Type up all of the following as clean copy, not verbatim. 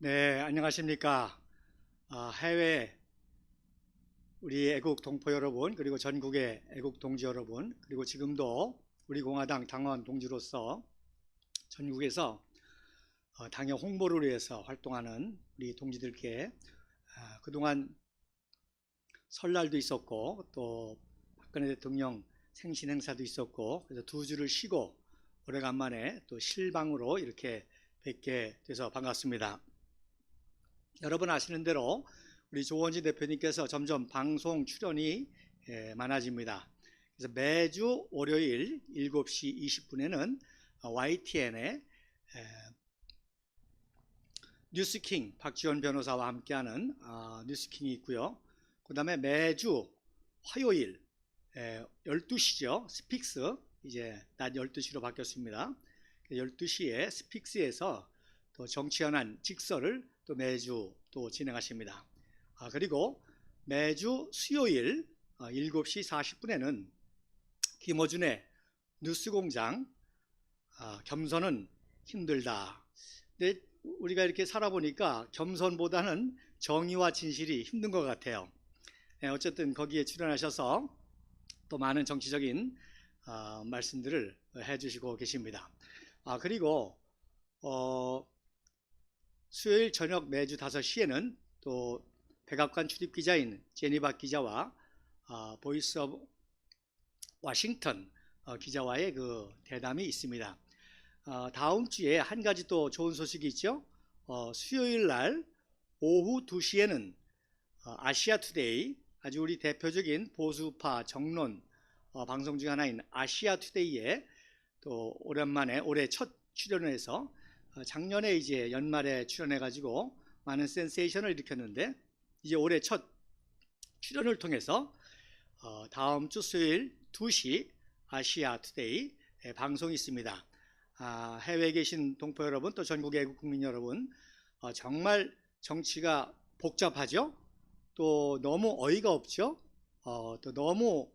네, 안녕하십니까. 해외 우리 애국 동포 여러분, 그리고 전국의 애국 동지 여러분, 그리고 지금도 우리 공화당 당원 동지로서 전국에서 당의 홍보를 위해서 활동하는 우리 동지들께 그동안 설날도 있었고 또 박근혜 대통령 생신 행사도 있었고, 그래서 두 주를 쉬고 오래간만에 또 실방으로 이렇게 뵙게 돼서 반갑습니다. 여러분 아시는 대로 우리 조원진 대표님께서 점점 방송 출연이 많아집니다. 그래서 매주 월요일 7시 20분에는 YTN의 뉴스킹 박지원 변호사와 함께하는 뉴스킹이 있고요. 그 다음에 매주 화요일 12시죠. 스픽스, 이제 낮 12시로 바뀌었습니다. 12시에 스픽스에서 또 정치현안 직설을 또 매주 또 진행하십니다. 그리고 매주 수요일 7시 40분에는 김어준의 뉴스공장 겸손은 힘들다. 근데 우리가 이렇게 살아보니까 겸손보다는 정의와 진실이 힘든 것 같아요. 어쨌든 거기에 출연하셔서 또 많은 정치적인 말씀들을 해주시고 계십니다. 그리고 수요일 저녁 매주 5시에는 또 백악관 출입기자인 제니박 기자와 보이스 오브 워싱턴 기자와의 그 대담이 있습니다. 다음 주에 한 가지 또 좋은 소식이 있죠. 수요일 날 오후 2시에는 아시아투데이, 아주 우리 대표적인 보수파 정론 방송 중 하나인 아시아투데이에 또 오랜만에 올해 첫 출연을 해서 작년에 이제 연말에 출연해가지고 많은 센세이션을 일으켰는데, 이제 올해 첫 출연을 통해서 다음 주 수요일 2시 아시아투데이 방송이 있습니다. 해외에 계신 동포 여러분, 또 전국의 애국 국민 여러분, 정말 정치가 복잡하죠. 또 너무 어이가 없죠. 또 너무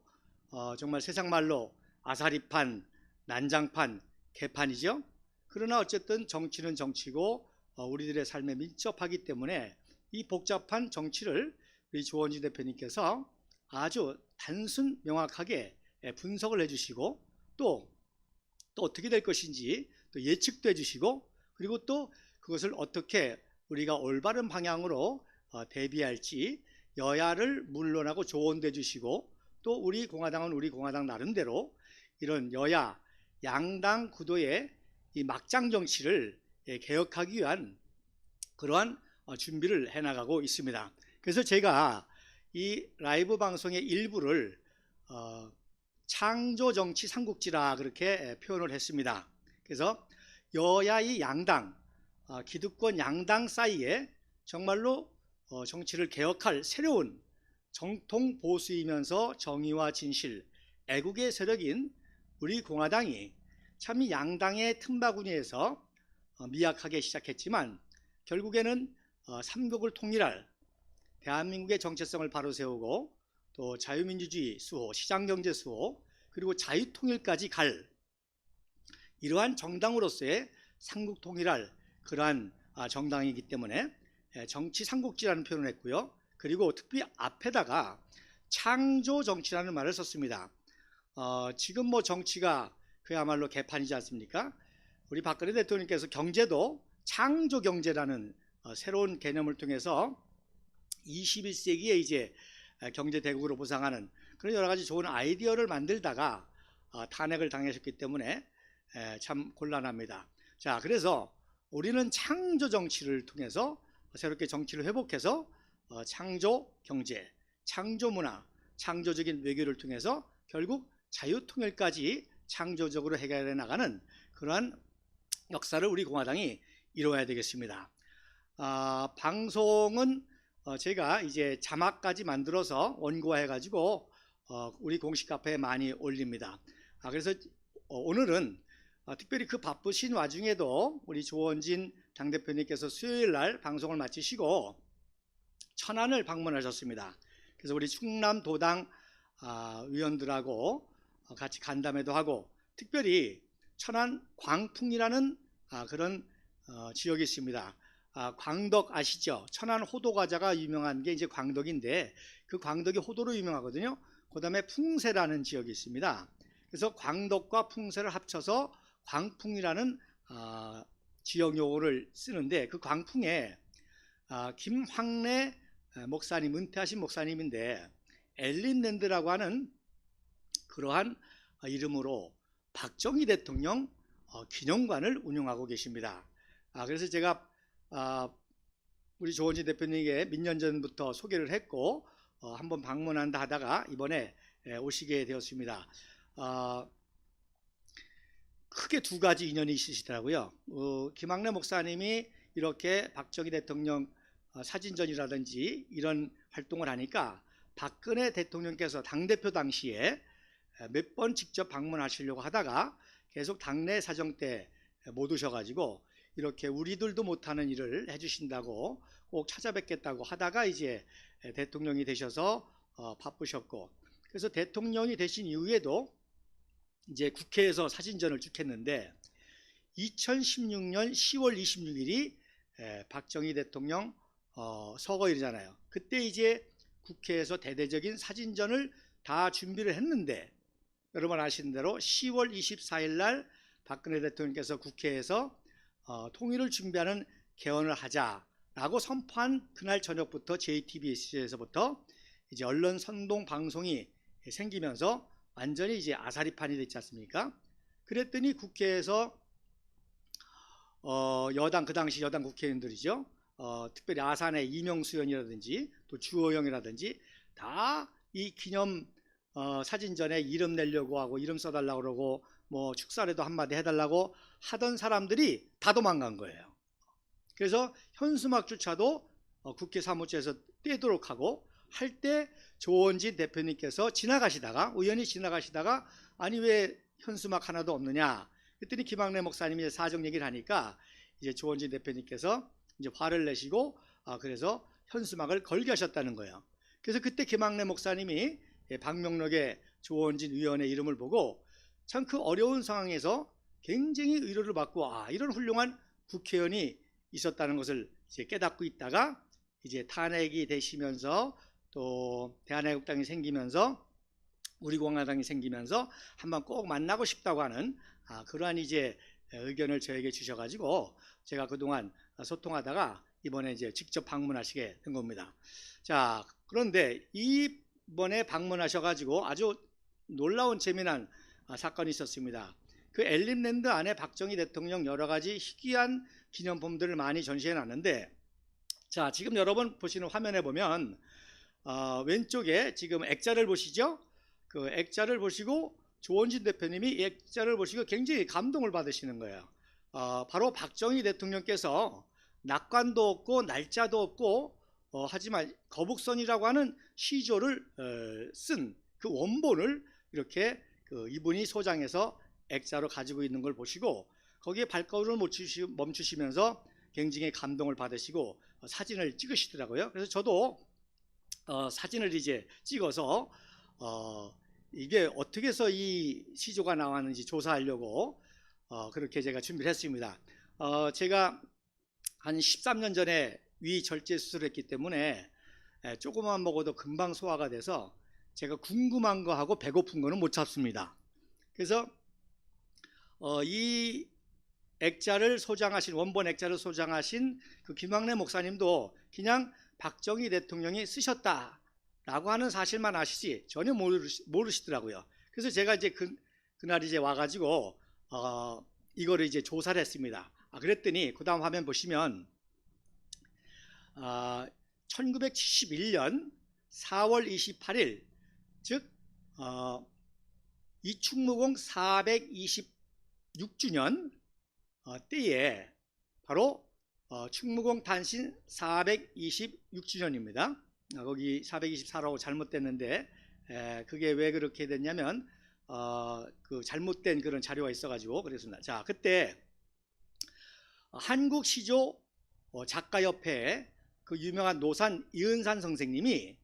정말 세상 말로 아사리판, 난장판, 개판이죠. 그러나 어쨌든 정치는 정치고 우리들의 삶에 밀접하기 때문에 이 복잡한 정치를 우리 조원진 대표님께서 아주 단순 명확하게 분석을 해주시고 또 어떻게 될 것인지 또 예측도 해주시고, 그리고 또 그것을 어떻게 우리가 올바른 방향으로 대비할지 여야를 물론하고 조언도 해주시고, 또 우리 공화당은 우리 공화당 나름대로 이런 여야 양당 구도의 이 막장 정치를 개혁하기 위한 그러한 준비를 해나가고 있습니다. 그래서 제가 이 라이브 방송의 일부를 창조정치 삼국지라 그렇게 표현을 했습니다. 그래서 여야의 양당, 기득권 양당 사이에 정말로 정치를 개혁할 새로운 정통 보수이면서 정의와 진실, 애국의 세력인 우리 공화당이 참 이 양당의 틈바구니에서 미약하게 시작했지만 결국에는 삼국을 통일할 대한민국의 정체성을 바로 세우고 또 자유민주주의 수호, 시장경제 수호, 그리고 자유통일까지 갈 이러한 정당으로서의 삼국 통일할 그러한 정당이기 때문에 정치 삼국지라는 표현을 했고요. 그리고 특히 앞에다가 창조정치라는 말을 썼습니다. 지금 뭐 정치가 그야말로 개판이지 않습니까? 우리 박근혜 대통령께서 경제도 창조경제라는 새로운 개념을 통해서 21세기에 이제 경제대국으로 부상하는 그런 여러 가지 좋은 아이디어를 만들다가 탄핵을 당하셨기 때문에 참 곤란합니다. 자, 그래서 우리는 창조 정치를 통해서 새롭게 정치를 회복해서 창조 경제, 창조 문화, 창조적인 외교를 통해서 결국 자유통일까지 창조적으로 해결해 나가는 그러한 역사를 우리 공화당이 이루어야 되겠습니다. 방송은 제가 이제 자막까지 만들어서 원고해 가지고 우리 공식 카페에 많이 올립니다. 그래서 오늘은 특별히 그 바쁘신 와중에도 우리 조원진 당대표님께서 수요일 날 방송을 마치시고 천안을 방문하셨습니다. 그래서 우리 충남도당 위원들하고 같이 간담회도 하고, 특별히 천안 광풍이라는 그런 지역이 있습니다. 광덕 아시죠? 천안 호도 과자가 유명한 게 이제 광덕인데 그 광덕이 호도로 유명하거든요. 그 다음에 풍세라는 지역이 있습니다. 그래서 광덕과 풍세를 합쳐서 광풍이라는 지역 용어를 쓰는데 그 광풍에 김황래 목사님, 은퇴하신 목사님인데 엘린랜드라고 하는 그러한 이름으로 박정희 대통령 기념관을 운영하고 계십니다. 그래서 제가 우리 조원진 대표님에게 몇 년 전부터 소개를 했고 한번 방문한다 하다가 이번에 오시게 되었습니다. 크게 두 가지 인연이 있으시더라고요. 김학래 목사님이 이렇게 박정희 대통령 사진전이라든지 이런 활동을 하니까 박근혜 대통령께서 당대표 당시에 몇 번 직접 방문하시려고 하다가 계속 당내 사정 때 못 오셔가지고 이렇게 우리들도 못하는 일을 해주신다고 꼭 찾아뵙겠다고 하다가 이제 대통령이 되셔서 바쁘셨고, 그래서 대통령이 되신 이후에도 이제 국회에서 사진전을 쭉 했는데 2016년 10월 26일이 박정희 대통령 서거일이잖아요. 그때 이제 국회에서 대대적인 사진전을 다 준비를 했는데 여러분 아시는 대로 10월 24일 날 박근혜 대통령께서 국회에서 통일을 준비하는 개헌을 하자라고 선포한 그날 저녁부터 JTBC에서부터 이제 언론 선동 방송이 생기면서 완전히 이제 아사리판이 됐지 않습니까? 그랬더니 국회에서 여당, 그 당시 여당 국회의원들이죠. 특별히 아산의 이명수 의원이라든지 또 주호영이라든지 다 이 기념 사진전에 이름 내려고 하고 이름 써달라고 그러고 뭐 축사라도 한마디 해달라고 하던 사람들이 다 도망간 거예요. 그래서 현수막조차도 국회 사무처에서 떼도록 하고 할 때 조원진 대표님께서 의원이 지나가시다가 아니 왜 현수막 하나도 없느냐 그랬더니 김학래 목사님이 사정 얘기를 하니까 이제 조원진 대표님께서 이제 화를 내시고 그래서 현수막을 걸게 하셨다는 거예요. 그래서 그때 김학래 목사님이 박명록의 조원진 의원의 이름을 보고 참 그 어려운 상황에서 굉장히 위로를 받고 이런 훌륭한 국회의원이 있었다는 것을 이제 깨닫고 있다가 이제 탄핵이 되시면서 또 대한애국당이 생기면서 우리공화당이 생기면서 한번 꼭 만나고 싶다고 하는 그러한 이제 의견을 저에게 주셔가지고 제가 그동안 소통하다가 이번에 이제 직접 방문하시게 된 겁니다. 자, 그런데 이번에 방문하셔가지고 아주 놀라운 재미난 사건이 있었습니다. 그 엘린랜드 안에 박정희 대통령 여러 가지 희귀한 기념품들을 많이 전시해 놨는데, 자, 지금 여러분 보시는 화면에 보면 왼쪽에 지금 액자를 보시죠? 그 액자를 보시고 조원진 대표님이 이 액자를 보시고 굉장히 감동을 받으시는 거예요. 바로 박정희 대통령께서 낙관도 없고 날짜도 없고 하지만 거북선이라고 하는 시조를 쓴 그 원본을 이렇게 이분이 소장해서 액자로 가지고 있는 걸 보시고 거기에 발걸음을 멈추시면서 굉장히 감동을 받으시고 사진을 찍으시더라고요. 그래서 저도 사진을 이제 찍어서 이게 어떻게 해서 이 시조가 나왔는지 조사하려고 그렇게 제가 준비를 했습니다. 제가 한 13년 전에 위 절제 수술을 했기 때문에 조금만 먹어도 금방 소화가 돼서 제가 궁금한 거 하고 배고픈 거는 못 참습니다. 그래서 이 액자를 소장하신 원본 액자를 소장하신 그 김학래 목사님도 그냥 박정희 대통령이 쓰셨다라고 하는 사실만 아시지 전혀 모르시더라고요. 그래서 제가 이제 그날 이제 와가지고 이거를 이제 조사를 했습니다. 그랬더니 그 다음 화면 보시면 1971년 4월 28일 즉 이충무공 426주년 때에 바로 충무공 탄신 426주년입니다. 거기 424라고 잘못됐는데 그게 왜 그렇게 됐냐면 그 잘못된 그런 자료가 있어가지고 그랬습니다. 자, 그때 한국시조 작가협회 그 유명한 노산 이은산 선생님이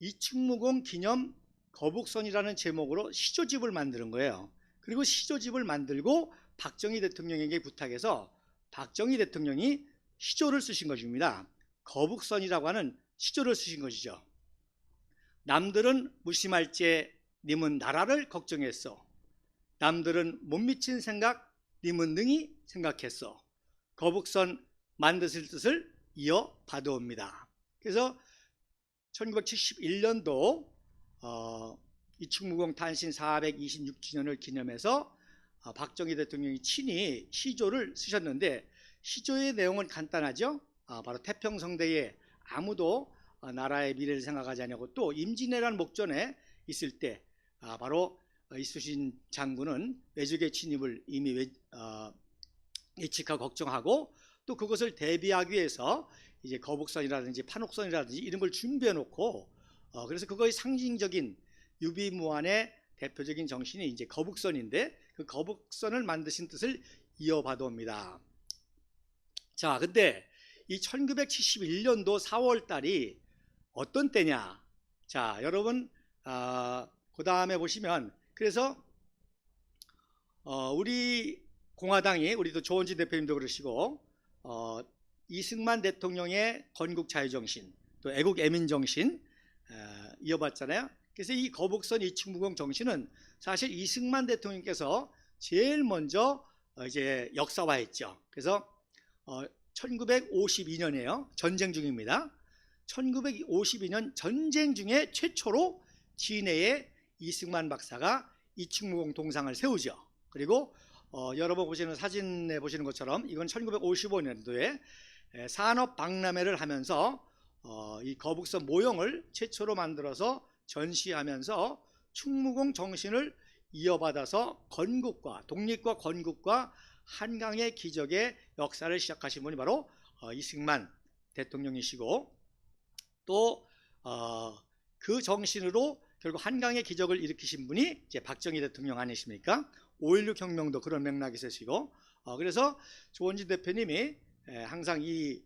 이충무공 기념 거북선이라는 제목으로 시조집을 만드는 거예요. 그리고 시조집을 만들고 박정희 대통령에게 부탁해서 박정희 대통령이 시조를 쓰신 것입니다. 거북선이라고 하는 시조를 쓰신 것이죠. 남들은 무심할지 님은 나라를 걱정했어. 남들은 못 미친 생각 님은 능히 생각했어. 거북선 만드실 뜻을 이어받아옵니다. 그래서 1971년도 이충무공 탄신 426주년을 기념해서 박정희 대통령이 친히 시조를 쓰셨는데, 시조의 내용은 간단하죠. 바로 태평성대에 아무도 나라의 미래를 생각하지 않냐고, 또 임진왜란 목전에 있을 때 바로 이순신 장군은 외적의 침입을 이미 예측하고 걱정하고, 또 그것을 대비하기 위해서 이제 거북선이라든지 판옥선이라든지 이런 걸 준비해 놓고, 그래서 그거의 상징적인 유비무환의 대표적인 정신이 이제 거북선인데, 그 거북선을 만드신 뜻을 이어받아옵니다. 자, 근데 이 1971년도 4월 달이 어떤 때냐? 자, 여러분 그 다음에 보시면, 그래서 우리 공화당이, 우리도 조원진 대표님도 그러시고, 이승만 대통령의 건국자유정신, 또 애국애민정신 이어봤잖아요. 그래서 이 거북선 이충무공 정신은 사실 이승만 대통령께서 제일 먼저 이제 역사화했죠. 그래서 1952년이에요. 전쟁 중입니다. 1952년 전쟁 중에 최초로 진해에 이승만 박사가 이충무공 동상을 세우죠. 그리고 여러분 보시는 사진에 보시는 것처럼 이건 1955년도에 산업박람회를 하면서 이 거북선 모형을 최초로 만들어서 전시하면서 충무공 정신을 이어받아서 건국과 독립과 건국과 한강의 기적의 역사를 시작하신 분이 바로 이승만 대통령이시고, 또 그 정신으로 결국 한강의 기적을 일으키신 분이 이제 박정희 대통령 아니십니까? 5.16 혁명도 그런 맥락이 있으시고, 그래서 조원진 대표님이 항상 이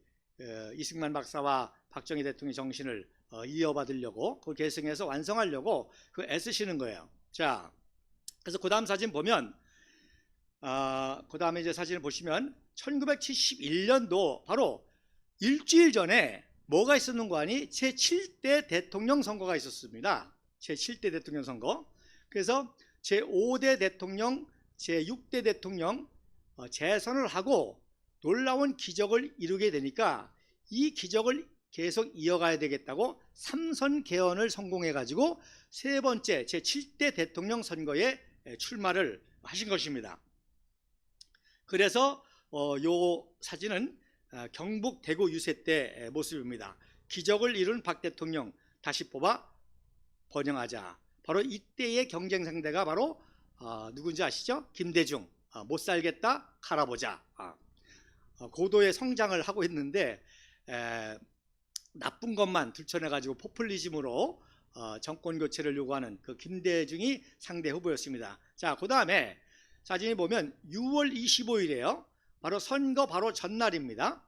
이승만 박사와 박정희 대통령의 정신을 이어받으려고, 그걸 계승해서 완성하려고 애쓰시는 거예요. 자, 그래서 그 다음 사진 보면, 그 다음에 이제 사진을 보시면 1971년도 바로 일주일 전에 뭐가 있었는 거 아니? 제7대 대통령 선거가 있었습니다. 제7대 대통령 선거. 그래서 제5대 대통령, 제6대 대통령 재선을 하고 놀라운 기적을 이루게 되니까 이 기적을 계속 이어가야 되겠다고 3선 개헌을 성공해 가지고 세 번째 제7대 대통령 선거에 출마를 하신 것입니다. 그래서 요 사진은 경북 대구 유세 때 모습입니다. 기적을 이룬 박 대통령 다시 뽑아 번영하자. 바로 이때의 경쟁 상대가 바로 누군지 아시죠? 김대중. 못 살겠다 갈아보자. 고도의 성장을 하고 있는데 나쁜 것만 들춰내 가지고 포퓰리즘으로 정권 교체를 요구하는 그 김대중이 상대 후보였습니다. 자, 그 다음에 사진을 보면 6월 25일이에요. 바로 선거 바로 전날입니다.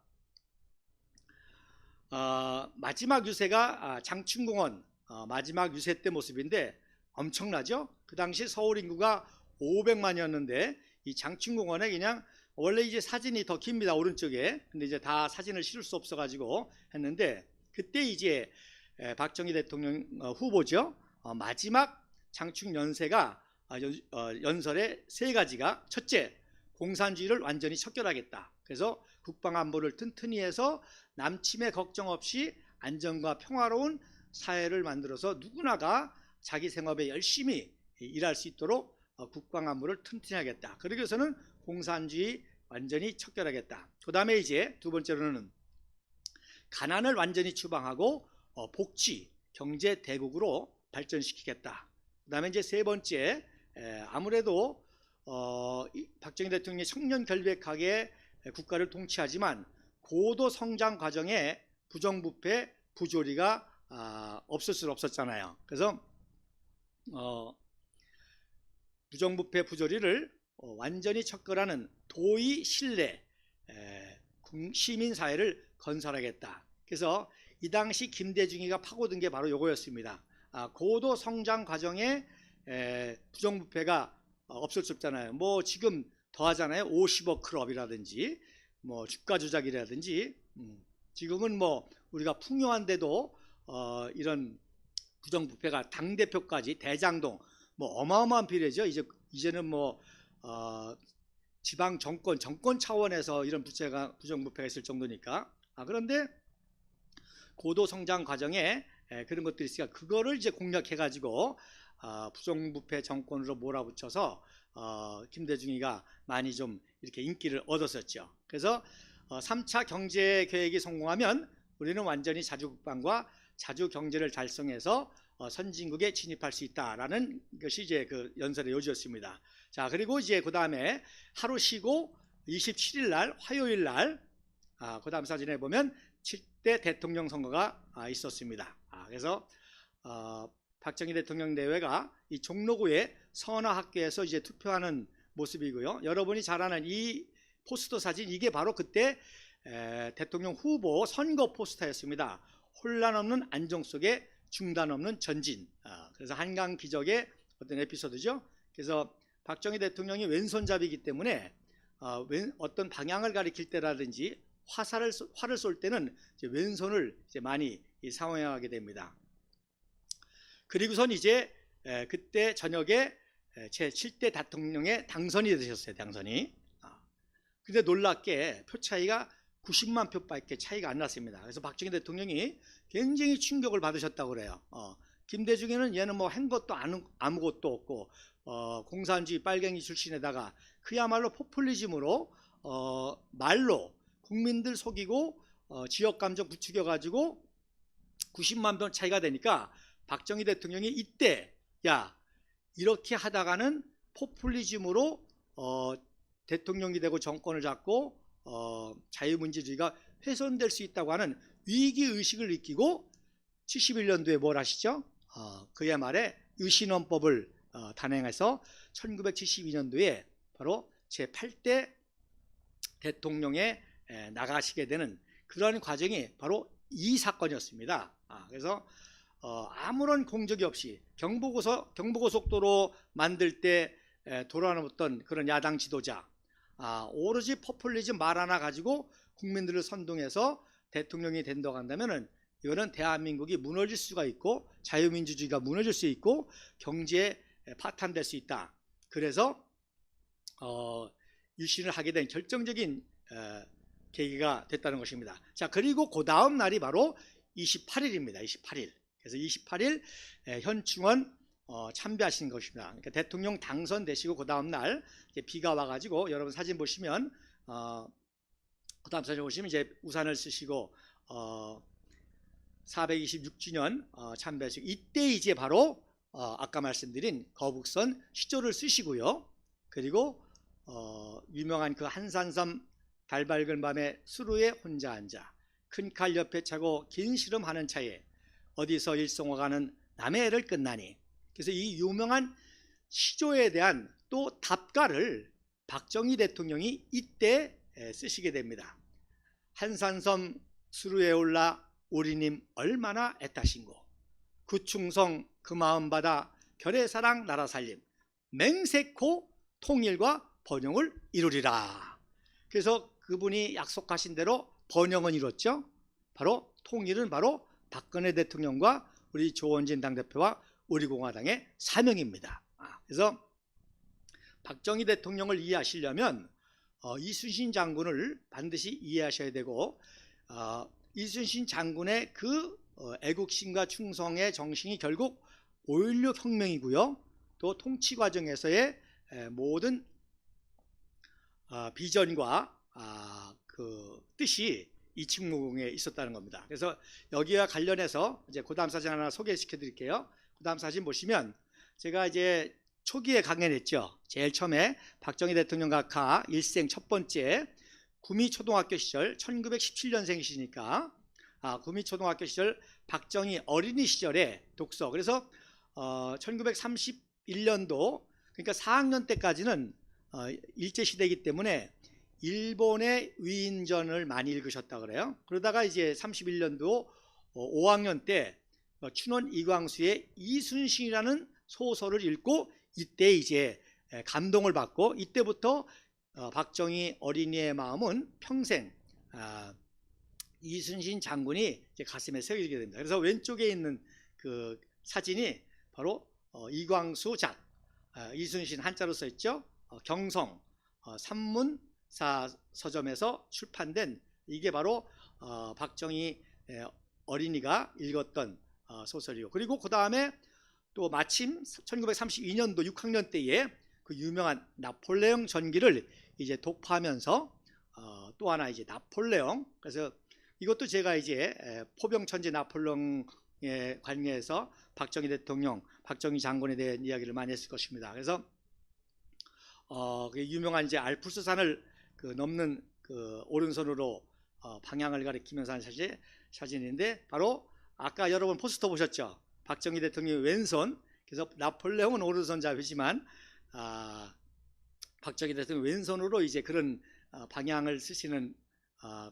마지막 유세가 장충공원 마지막 유세 때 모습인데 엄청나죠? 그 당시 서울 인구가 500만이었는데 이 장충공원에 그냥, 원래 이제 사진이 더 깁니다, 오른쪽에. 근데 이제 다 사진을 실을 수 없어 가지고 했는데, 그때 이제 박정희 대통령 후보죠. 마지막 장충 연세가 연설의 세 가지가, 첫째, 공산주의를 완전히 척결하겠다. 그래서 국방안보를 튼튼히 해서 남침의 걱정 없이 안전과 평화로운 사회를 만들어서 누구나가 자기 생업에 열심히 일할 수 있도록 국방안보를 튼튼히 하겠다. 그러기 위해서는 공산주의 완전히 척결하겠다. 그 다음에 이제 두 번째로는 가난을 완전히 추방하고 복지, 경제 대국으로 발전시키겠다. 그 다음에 이제 세 번째, 아무래도 박정희 대통령이 청년 결백하게 국가를 통치하지만 고도 성장 과정에 부정부패, 부조리가 없을 수 없었잖아요. 그래서 부정부패, 부조리를 완전히 척결하는 도의 신뢰 시민사회를 건설하겠다. 그래서 이 당시 김대중이가 파고든 게 바로 이거였습니다. 고도 성장 과정에 부정부패가 없을 수 없잖아요. 뭐 지금 더 하잖아요. 50억 클럽이라든지 뭐 주가 조작이라든지 지금은 뭐 우리가 풍요한데도 이런 부정부패가 당 대표까지 대장동 뭐 어마어마한 비례죠. 이제는 뭐 지방 정권 차원에서 이런 부정부패가 있을 정도니까. 그런데 고도 성장 과정에 그런 것들이 있으니까 그거를 이제 공략해 가지고 부정부패 정권으로 몰아붙여서 김대중이가 많이 좀 이렇게 인기를 얻었었죠. 그래서 3차 경제 계획이 성공하면 우리는 완전히 자주국방과 자주경제를 달성해서 선진국에 진입할 수 있다라는 것이 이제 그 연설의 요지였습니다. 자, 그리고 이제 그 다음에 하루 쉬고 27일 날 화요일 날 그 다음 사진에 보면 7대 대통령 선거가 있었습니다. 그래서 박정희 대통령 내외가 이 종로구의 선화학교에서 이제 투표하는 모습이고요. 여러분이 잘 아는 이 포스터 사진, 이게 바로 그때 대통령 후보 선거 포스터였습니다. 혼란 없는 안정 속에 중단 없는 전진. 그래서 한강 기적의 어떤 에피소드죠. 그래서 박정희 대통령이 왼손잡이기 때문에 어떤 방향을 가리킬 때라든지 활을 쏠 때는 이제 왼손을 이제 많이 사용하게 됩니다. 그리고선 이제 그때 저녁에 제 7대 대통령에 당선이 되셨어요. 당선이. 근데 놀랍게 표 차이가 90만 표밖에 차이가 안 났습니다. 그래서 박정희 대통령이 굉장히 충격을 받으셨다고 그래요. 김대중에는 얘는 뭐 한 것도 아무것도 없고 공산주의 빨갱이 출신에다가 그야말로 포퓰리즘으로 말로 국민들 속이고 지역 감정 부추겨 가지고 90만 표 차이가 되니까 박정희 대통령이 이때 야 이렇게 하다가는 포퓰리즘으로 대통령이 되고 정권을 잡고 자유민주주의가 훼손될 수 있다고 하는 위기의식을 느끼고 71년도에 뭘 하시죠? 그의 말에 유신헌법을 단행해서 1972년도에 바로 제8대 대통령에 나가시게 되는 그런 과정이 바로 이 사건이었습니다. 그래서 아무런 공적이 없이 경부고속도로 만들 때 돌아놓았던 그런 야당 지도자, 오로지 포퓰리즘 말 하나 가지고 국민들을 선동해서 대통령이 된다고 한다면은 이거는 대한민국이 무너질 수가 있고 자유민주주의가 무너질 수 있고 경제에 파탄될 수 있다. 그래서 유신을 하게 된 결정적인 계기가 됐다는 것입니다. 자, 그리고 그 다음 날이 바로 28일입니다. 28일. 그래서 28일 현충원 참배하신 것입니다. 그러니까 대통령 당선되시고 그 다음 날 비가 와가지고 여러분 사진 보시면 그 다음 사진 보시면 이제 우산을 쓰시고 426주년 참배하시고 이때 이제 바로 아까 말씀드린 거북선 시조를 쓰시고요. 그리고 유명한 그 한산섬 달 밝은 밤에 수루에 혼자 앉아 큰 칼 옆에 차고 긴 시름하는 차에 어디서 일송화가는 남의 애를 끝나니. 그래서 이 유명한 시조에 대한 또 답가를 박정희 대통령이 이때 쓰시게 됩니다. 한산섬 수루에 올라 우리님 얼마나 애타신고 구충성 그 마음 받아 별의 사랑 나라 살림 맹세코 통일과 번영을 이루리라. 그래서 그분이 약속하신 대로 번영은 이뤘죠. 바로 통일은 바로 박근혜 대통령과 우리 조원진 당대표와 우리공화당의 사명입니다. 그래서 박정희 대통령을 이해하시려면 이순신 장군을 반드시 이해하셔야 되고 이순신 장군의 그 애국심과 충성의 정신이 결국 5.16 혁명이고요. 또 통치 과정에서의 모든 비전과 그 뜻이 이충무공에 있었다는 겁니다. 그래서 여기와 관련해서 이제 그 다음 사진 하나 소개시켜 드릴게요. 그 다음 사진 보시면 제가 이제 초기에 강연했죠. 제일 처음에 박정희 대통령 각하 일생 첫 번째 구미초등학교 시절 1917년생이시니까 구미초등학교 시절 박정희 어린이 시절의 독서. 그래서 1931년도 그러니까 4학년 때까지는 일제시대이기 때문에 일본의 위인전을 많이 읽으셨다 그래요. 그러다가 이제 31년도 5학년 때 춘원 이광수의 이순신이라는 소설을 읽고 이때 이제 감동을 받고 이때부터 박정희 어린이의 마음은 평생 이순신 장군이 이제 가슴에 새기게 됩니다. 그래서 왼쪽에 있는 그 사진이 바로 이광수 이순신 한자로 써 있죠. 경성 산문사 서점에서 출판된 이게 바로 박정희 어린이가 읽었던 소설이요. 그리고 그 다음에 또 마침 1932년도 6학년 때에 그 유명한 나폴레옹 전기를 이제 독파하면서 또 하나 이제 나폴레옹, 그래서 이것도 제가 이제 포병 천재 나폴레옹에 관계해서 박정희 대통령, 박정희 장군에 대한 이야기를 많이 했을 것입니다. 그래서 그 유명한 이제 알프스산을 그 넘는 그 오른손으로 방향을 가리키면서 한 사진인데 바로 아까 여러분 포스터 보셨죠? 박정희 대통령이 왼손, 그래서 나폴레옹은 오른손잡이지만 박정희 대통령 왼손으로 이제 그런 방향을 쓰시는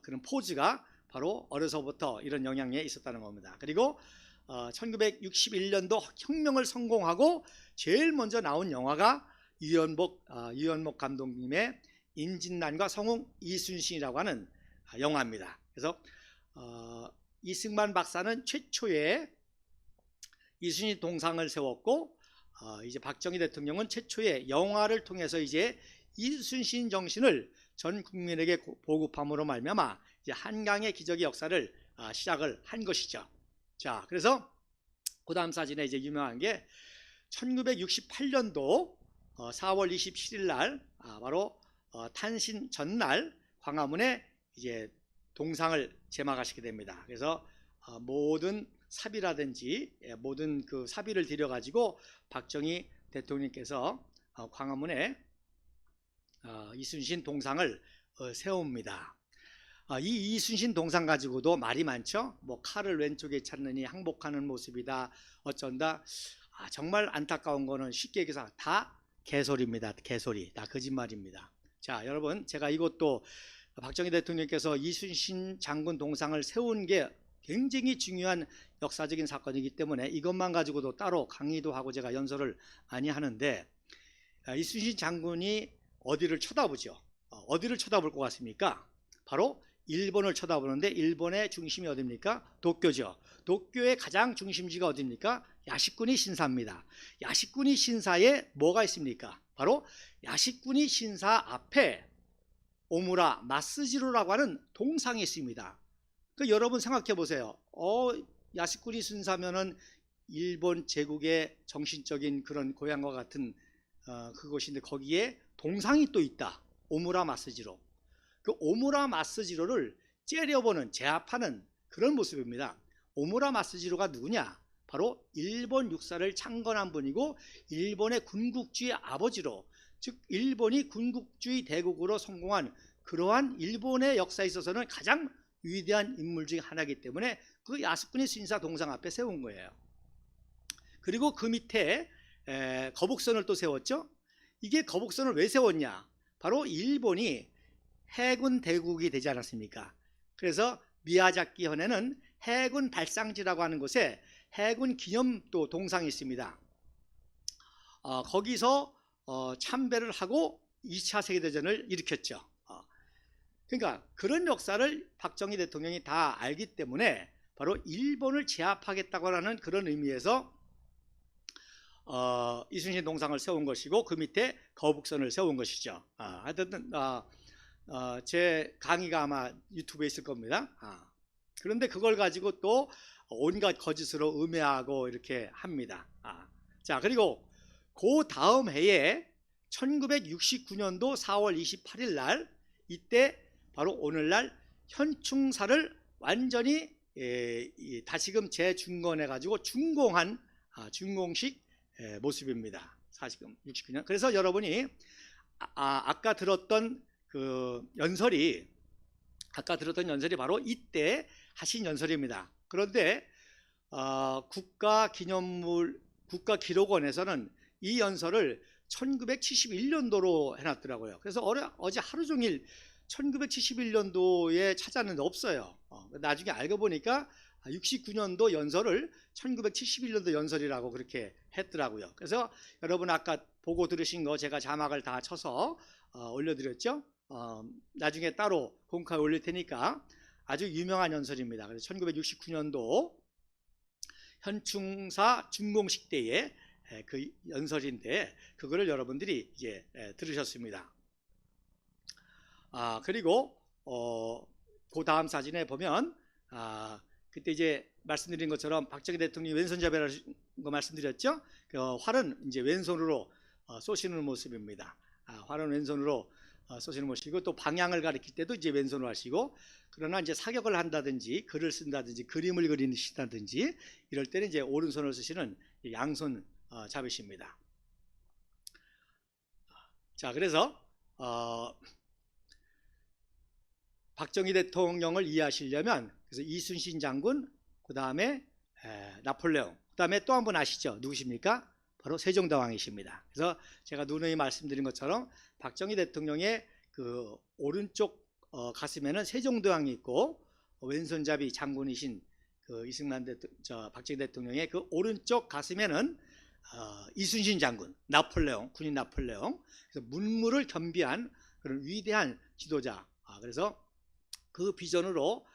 그런 포즈가 바로 어려서부터 이런 영향이 있었다는 겁니다. 그리고 1961년도 혁명을 성공하고 제일 먼저 나온 영화가 유연복 감독님의 임진란과 성웅 이순신이라고 하는 영화입니다. 그래서 이승만 박사는 최초의 이순신 동상을 세웠고 이제 박정희 대통령은 최초의 영화를 통해서 이제 이순신 정신을 전 국민에게 보급함으로 말미암아 이제 한강의 기적의 역사를 시작을 한 것이죠. 자, 그래서 그 다음 사진에 이제 유명한 게 1968년도 4월 27일 날 바로 탄신 전날 광화문에 이제 동상을 제막하시게 됩니다. 그래서 모든 사비라든지 모든 그 사비를 들여 가지고 박정희 대통령께서 광화문에 이순신 동상을 세웁니다. 이 이순신 동상 가지고도 말이 많죠. 뭐 칼을 왼쪽에 찾느니 항복하는 모습이다 어쩐다. 정말 안타까운 거는 쉽게 얘기해서 다 개소리입니다. 개소리, 다 거짓말입니다. 자, 여러분, 제가 이것도 박정희 대통령께서 이순신 장군 동상을 세운 게 굉장히 중요한 역사적인 사건이기 때문에 이것만 가지고도 따로 강의도 하고 제가 연설을 많이 하는데, 이순신 장군이 어디를 쳐다보죠? 어디를 쳐다볼 것 같습니까? 바로 일본을 쳐다보는데 일본의 중심이 어디입니까? 도쿄죠. 도쿄의 가장 중심지가 어디입니까? 야시쿠니 신사입니다. 야시쿠니 신사에 뭐가 있습니까? 바로 야시쿠니 신사 앞에 오무라 마스지로라고 하는 동상이 있습니다. 그 여러분 생각해 보세요. 야시쿠니 신사면은 일본 제국의 정신적인 그런 고향과 같은 그곳인데 거기에 동상이 또 있다. 오무라 마스지로. 그 오무라 마스지로를 째려보는, 제압하는 그런 모습입니다. 오무라 마스지로가 누구냐? 바로 일본 육사를 창건한 분이고 일본의 군국주의 아버지로, 즉 일본이 군국주의 대국으로 성공한 그러한 일본의 역사에 있어서는 가장 위대한 인물 중 하나이기 때문에 그 야스쿠니 신사 동상 앞에 세운 거예요. 그리고 그 밑에 거북선을 또 세웠죠. 이게 거북선을 왜 세웠냐? 바로 일본이 해군 대국이 되지 않았습니까? 그래서 미야자키 현에는 해군 발상지라고 하는 곳에 해군 기념 또 동상이 있습니다. 거기서 참배를 하고 2차 세계대전을 일으켰죠. 그러니까 그런 역사를 박정희 대통령이 다 알기 때문에 바로 일본을 제압하겠다고 하는 그런 의미에서 이순신 동상을 세운 것이고 그 밑에 거북선을 세운 것이죠. 하여튼 제 강의가 아마 유튜브에 있을 겁니다. 그런데 그걸 가지고 또 온갖 거짓으로 음해하고 이렇게 합니다. 자, 그리고 그 다음 해에 1969년도 4월 28일 날 이때 바로 오늘날 현충사를 완전히 다시금 재중건해 가지고 준공한 준공식 모습입니다. 69년. 그래서 여러분이 아까 들었던 그 연설이 바로 이때 하신 연설입니다. 그런데 국가기록원에서는 이 연설을 1971년도로 해놨더라고요. 그래서 어제 하루 종일 1971년도에 찾았는데 없어요. 나중에 알고 보니까 69년도 연설을 1971년도 연설이라고 그렇게 했더라고요. 그래서 여러분 아까 보고 들으신 거 제가 자막을 다 쳐서 올려드렸죠. 나중에 따로 공khai 올릴 테니까 아주 유명한 연설입니다. 그래서 1969년도 현충사 준공식 때의 그 연설인데 그거를 여러분들이 이제 들으셨습니다. 그리고 그 다음 사진에 보면 그때 이제 말씀드린 것처럼 박정희 대통령이 왼손잡이라는 거 말씀드렸죠. 그 활은 이제 왼손으로 쏘시는 모습입니다. 활은 왼손으로 쏘시는 모습이고 또 방향을 가리킬 때도 이제 왼손으로 하시고 그러나 이제 사격을 한다든지 글을 쓴다든지 그림을 그리시다든지 이럴 때는 이제 오른손을 쓰시는 양손 잡이십니다. 자, 그래서 박정희 대통령을 이해하시려면 그래서 이순신 장군, 그 다음에 나폴레옹, 그 다음에 또 한 분 아시죠? 누구십니까? 바로 세종대왕이십니다. 그래서 제가 누누이 말씀드린 것처럼 박정희 대통령의 그 오른쪽 가슴에는 세종대왕이 있고 왼손잡이 장군이신 그 박정희 대통령의 그 오른쪽 가슴에는 이순신 장군, 나폴레옹, 군인 나폴레옹, 그래서 문무를 겸비한 그런 위대한 지도자. 그래서 그 비전으로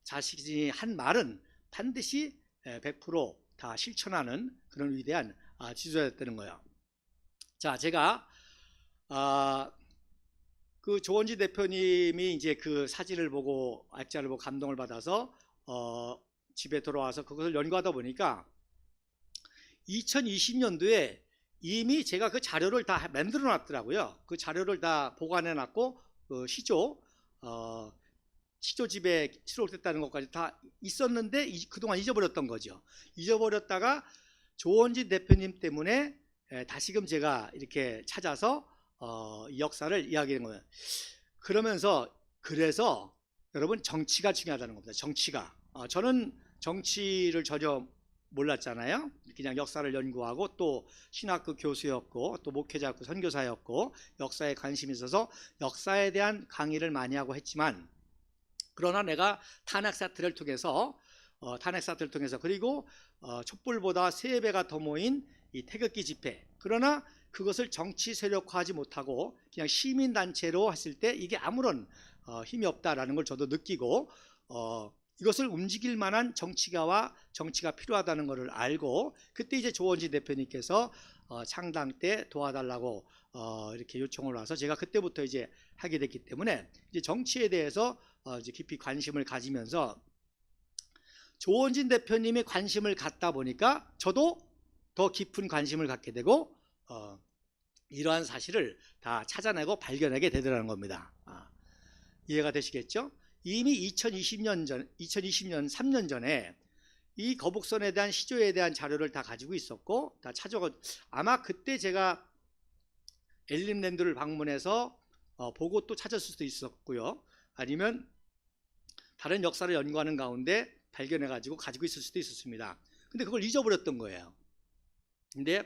자신이 한 말은 반드시 100% 다 실천하는 그런 위대한 지도자였다는 거예요. 자, 제가 그 조원지 대표님이 이제 그 사진을 보고 액자를 보고 감동을 받아서 집에 돌아와서 그것을 연구하다 보니까 2020년도에 이미 제가 그 자료를 다 만들어 놨더라고요. 그 자료를 다 보관해 놨고 그 시조집에 수록됐다는 것까지 다 있었는데 그동안 잊어버렸던 거죠. 잊어버렸다가 조원진 대표님 때문에 다시금 제가 이렇게 찾아서 이 역사를 이야기하는 거예요. 그래서 여러분 정치가 중요하다는 겁니다. 정치가. 저는 정치를 전혀 몰랐잖아요. 그냥 역사를 연구하고 또 신학교 교수였고 또 목회자였고 선교사였고 역사에 관심이 있어서 역사에 대한 강의를 많이 하고 했지만 그러나 내가 탄핵 사태를 통해서 그리고 촛불보다 3배가 더 모인 이 태극기 집회, 그러나 그것을 정치 세력화하지 못하고 그냥 시민단체로 했을 때 이게 아무런 힘이 없다라는 걸 저도 느끼고 이것을 움직일 만한 정치가 필요하다는 것을 알고 그때 이제 조원진 대표님께서 창당 때 도와달라고 이렇게 요청을 와서 제가 그때부터 이제 하게 됐기 때문에 이제 정치에 대해서 이제 깊이 관심을 가지면서 조원진 대표님이 관심을 갖다 보니까 저도 더 깊은 관심을 갖게 되고 이러한 사실을 다 찾아내고 발견하게 되더라는 겁니다. 이해가 되시겠죠? 이미 2020년 3년 전에 이 거북선에 대한 시조에 대한 자료를 다 가지고 있었고 다 찾아가 아마 그때 제가 엘림랜드를 방문해서 보고 또 찾았을 수도 있었고요. 아니면 다른 역사를 연구하는 가운데 발견해 가지고 있을 수도 있었습니다. 근데 그걸 잊어버렸던 거예요. 근데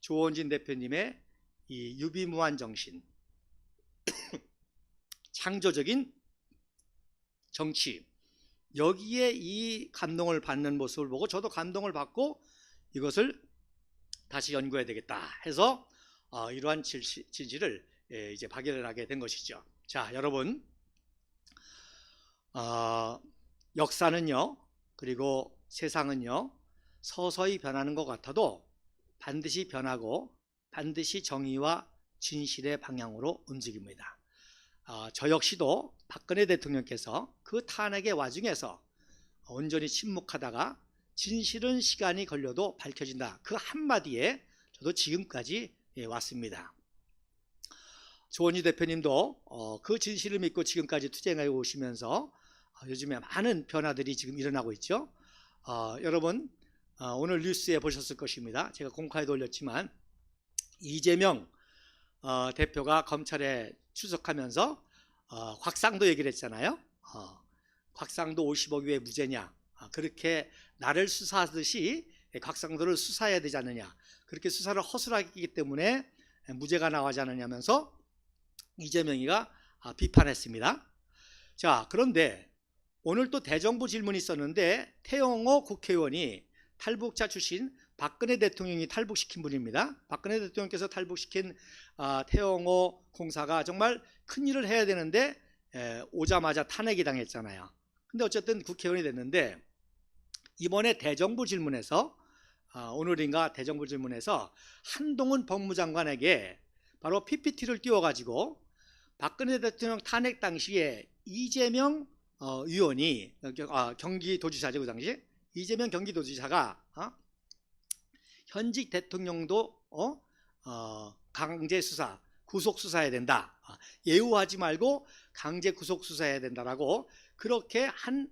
조원진 대표님의 이 유비무한 정신, 창조적인 정치, 여기에 이 감동을 받는 모습을 보고 저도 감동을 받고 이것을 다시 연구해야 되겠다 해서 이러한 진실을 이제 발견을 하게 된 것이죠. 자, 여러분, 역사는요, 그리고 세상은요, 서서히 변하는 것 같아도 반드시 변하고 반드시 정의와 진실의 방향으로 움직입니다. 저 역시도 박근혜 대통령께서 그 탄핵의 와중에서 온전히 침묵하다가 진실은 시간이 걸려도 밝혀진다. 그 한마디에 저도 지금까지 왔습니다. 조원지 대표님도 그 진실을 믿고 지금까지 투쟁해 오시면서 요즘에 많은 변화들이 지금 일어나고 있죠. 여러분 오늘 뉴스에 보셨을 것입니다. 제가 공khai 돌렸지만 이재명 대표가 검찰에 출석하면서 곽상도 얘기를 했잖아요. 곽상도 50억 왜 무죄냐, 그렇게 나를 수사하듯이 곽상도를 수사해야 되지 않느냐, 그렇게 수사를 허술하게 했기 때문에 무죄가 나오지 않느냐면서 이재명이가 비판했습니다. 자, 그런데 오늘 또 대정부 질문이 있었는데 태영호 국회의원이 탈북자 출신 박근혜 대통령이 탈북시킨 분입니다. 박근혜 대통령께서 탈북시킨 태영호 공사가 정말 큰일을 해야 되는데 오자마자 탄핵이 당했잖아요. 근데 어쨌든 국회의원이 됐는데 이번에 대정부 질문에서 오늘인가 대정부 질문에서 한동훈 법무장관에게 바로 PPT를 띄워가지고 박근혜 대통령 탄핵 당시에 이재명 의원이 경기도지사죠, 그 당시 이재명 경기도지사가 현직 대통령도 강제 수사, 구속 수사해야 된다. 예우하지 말고 강제 구속 수사해야 된다라고 그렇게 한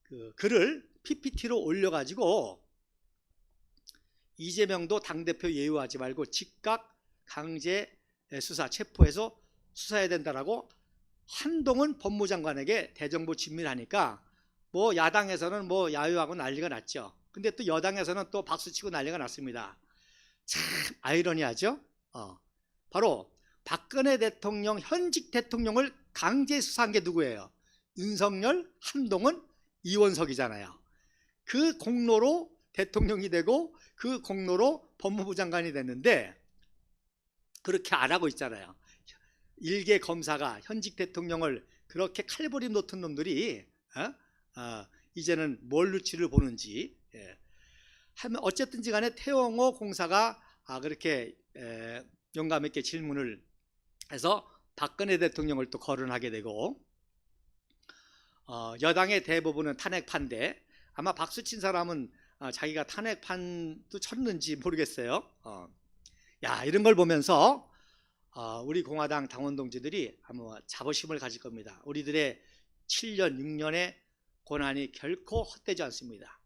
그 글을 PPT로 올려가지고 이재명도 당대표 예우하지 말고 즉각 강제 수사, 체포해서 수사해야 된다라고 한동훈 법무장관에게 대정부 질문하니까 뭐 야당에서는 뭐 야유하고 난리가 났죠. 근데 또 여당에서는 또 박수치고 난리가 났습니다. 참 아이러니하죠. 바로 박근혜 대통령 현직 대통령을 강제 수사한 게 누구예요? 윤석열, 한동훈, 이원석이잖아요. 그 공로로 대통령이 되고 그 공로로 법무부 장관이 됐는데 그렇게 안 하고 있잖아요. 일개 검사가 현직 대통령을 그렇게 칼부림 놓던 놈들이 이제는 뭘 눈치를 보는지 하면 어쨌든지 간에 태영호 공사가 그렇게 용감 있게 질문을 해서 박근혜 대통령을 또 거론하게 되고 여당의 대부분은 탄핵파인데 아마 박수친 사람은 자기가 탄핵판도 쳤는지 모르겠어요. 이런 걸 보면서 우리 공화당 당원 동지들이 아마 자부심을 가질 겁니다. 우리들의 7년, 6년의 고난이 결코 헛되지 않습니다.